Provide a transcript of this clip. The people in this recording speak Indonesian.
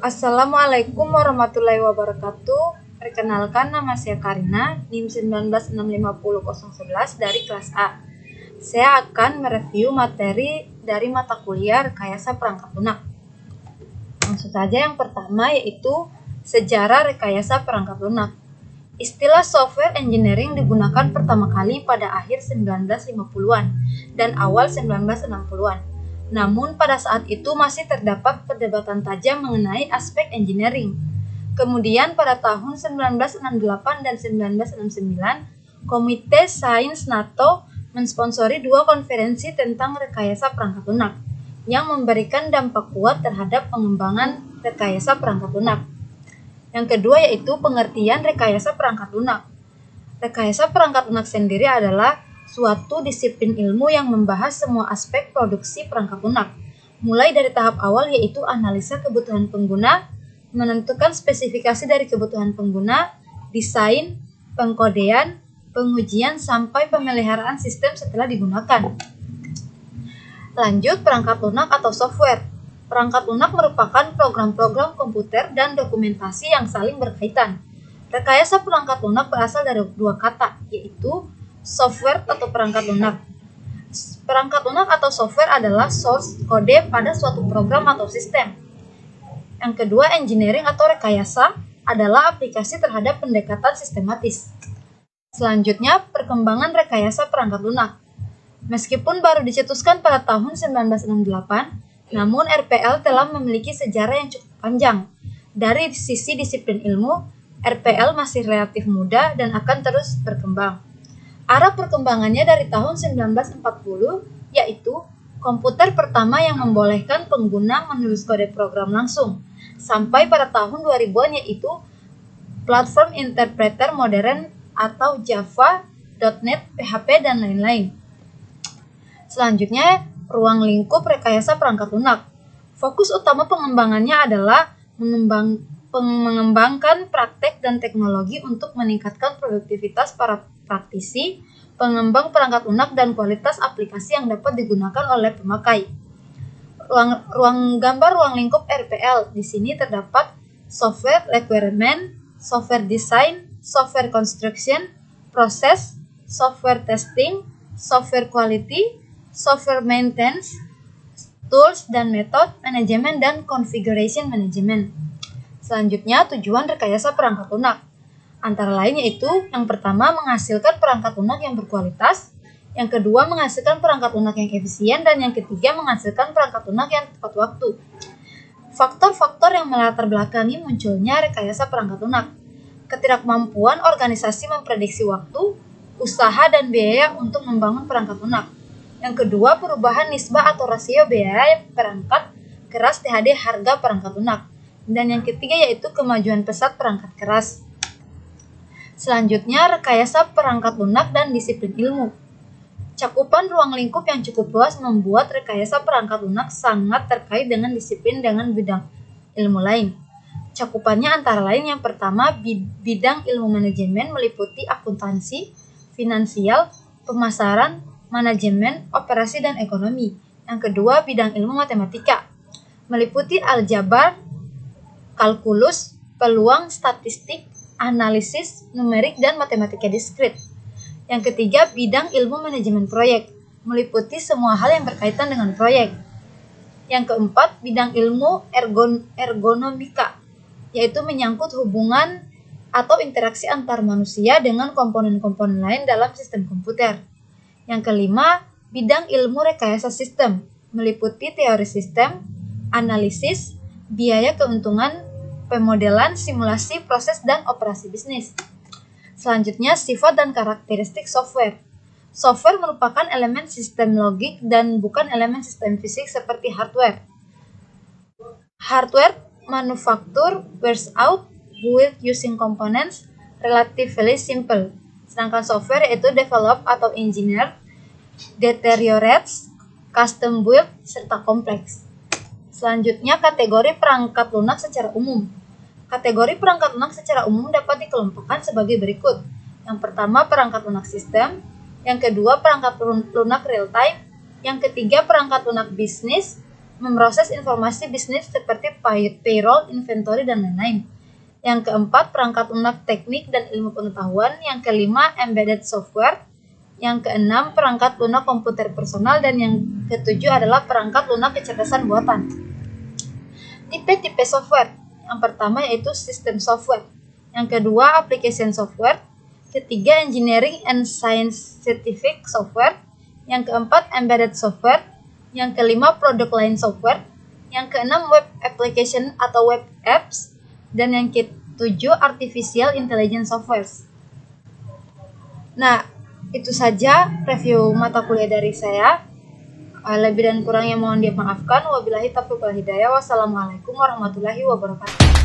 Assalamualaikum warahmatullahi wabarakatuh. Perkenalkan, nama saya Karina, NIM 1965011 dari kelas A. Saya akan mereview materi dari mata kuliah Rekayasa Perangkat Lunak. Langsung saja, yang pertama yaitu Sejarah Rekayasa Perangkat Lunak. Istilah software engineering digunakan pertama kali pada akhir 1950-an dan awal 1960-an. Namun pada saat itu masih terdapat perdebatan tajam mengenai aspek engineering. Kemudian pada tahun 1968 dan 1969, Komite Sains NATO mensponsori 2 konferensi tentang rekayasa perangkat lunak yang memberikan dampak kuat terhadap pengembangan rekayasa perangkat lunak. Yang kedua yaitu pengertian rekayasa perangkat lunak. Rekayasa perangkat lunak sendiri adalah suatu disiplin ilmu yang membahas semua aspek produksi perangkat lunak, mulai dari tahap awal yaitu analisa kebutuhan pengguna, menentukan spesifikasi dari kebutuhan pengguna, desain, pengkodean, pengujian, sampai pemeliharaan sistem setelah digunakan. Lanjut, perangkat lunak atau software. Perangkat lunak merupakan program-program komputer dan dokumentasi yang saling berkaitan. Rekayasa perangkat lunak berasal dari 2 kata, yaitu software atau perangkat lunak. Perangkat lunak atau software adalah source kode pada suatu program atau sistem. Yang kedua, engineering atau rekayasa adalah aplikasi terhadap pendekatan sistematis. Selanjutnya, perkembangan rekayasa perangkat lunak. Meskipun baru dicetuskan pada tahun 1968, namun RPL telah memiliki sejarah yang cukup panjang. Dari sisi disiplin ilmu, RPL masih relatif muda dan akan terus berkembang. Arah perkembangannya dari tahun 1940, yaitu komputer pertama yang membolehkan pengguna menulis kode program langsung, sampai pada tahun 2000-an yaitu platform interpreter modern atau Java, .NET, PHP, dan lain-lain. Selanjutnya, ruang lingkup rekayasa perangkat lunak. Fokus utama pengembangannya adalah mengembangkan praktek dan teknologi untuk meningkatkan produktivitas para praktisi, pengembang perangkat lunak, dan kualitas aplikasi yang dapat digunakan oleh pemakai. Ruang lingkup RPL. Di sini terdapat software requirement, software design, software construction, proses, software testing, software quality, software maintenance, tools dan method, manajemen, dan configuration management. Selanjutnya, tujuan rekayasa perangkat lunak. Antara lain yaitu, yang pertama menghasilkan perangkat lunak yang berkualitas, yang kedua menghasilkan perangkat lunak yang efisien, dan yang ketiga menghasilkan perangkat lunak yang tepat waktu. Faktor-faktor yang melatar belakangi munculnya rekayasa perangkat lunak. Ketidakmampuan organisasi memprediksi waktu, usaha, dan biaya untuk membangun perangkat lunak. Yang kedua, perubahan nisbah atau rasio biaya perangkat keras THD harga perangkat lunak. Dan yang ketiga yaitu kemajuan pesat perangkat keras. Selanjutnya, rekayasa perangkat lunak dan disiplin ilmu. Cakupan ruang lingkup yang cukup luas membuat rekayasa perangkat lunak sangat terkait dengan disiplin dengan bidang ilmu lain. Cakupannya antara lain yang pertama, bidang ilmu manajemen meliputi akuntansi, finansial, pemasaran, manajemen, operasi, dan ekonomi. Yang kedua, bidang ilmu matematika meliputi aljabar, kalkulus, peluang, statistik, analisis, numerik, dan matematika diskrit. Yang ketiga, bidang ilmu manajemen proyek meliputi semua hal yang berkaitan dengan proyek. Yang keempat, bidang ilmu ergonomika, yaitu menyangkut hubungan atau interaksi antar manusia dengan komponen-komponen lain dalam sistem komputer. Yang kelima, bidang ilmu rekayasa sistem meliputi teori sistem, analisis, biaya keuntungan, pemodelan, simulasi, proses, dan operasi bisnis. Selanjutnya, sifat dan karakteristik software. Software merupakan elemen sistem logik dan bukan elemen sistem fisik seperti hardware. Hardware manufacture, wears out, built using components, relatively simple. Sedangkan software yaitu develop atau engineer, deteriorates, custom build, serta kompleks. Selanjutnya, kategori perangkat lunak secara umum. Kategori perangkat lunak secara umum dapat dikelompokkan sebagai berikut. Yang pertama, perangkat lunak sistem. Yang kedua, perangkat lunak real time. Yang ketiga, perangkat lunak bisnis. memproses informasi bisnis seperti payroll, inventory, dan lain-lain. Yang keempat, perangkat lunak teknik dan ilmu pengetahuan. Yang kelima, embedded software. Yang keenam, perangkat lunak komputer personal. Dan yang ketujuh adalah perangkat lunak kecerdasan buatan. Tipe-tipe software. Yang pertama yaitu system software. Yang kedua, application software. Ketiga, engineering and scientific software. Yang keempat, embedded software. Yang kelima, product line software. Yang keenam, web application atau web apps. Dan yang ketujuh, artificial intelligence software. Nah, itu saja review mata kuliah dari saya. Lebih dan kurangnya mohon dimaafkan. Wabillahi taufiq wal hidayah. Wassalamualaikum warahmatullahi wabarakatuh.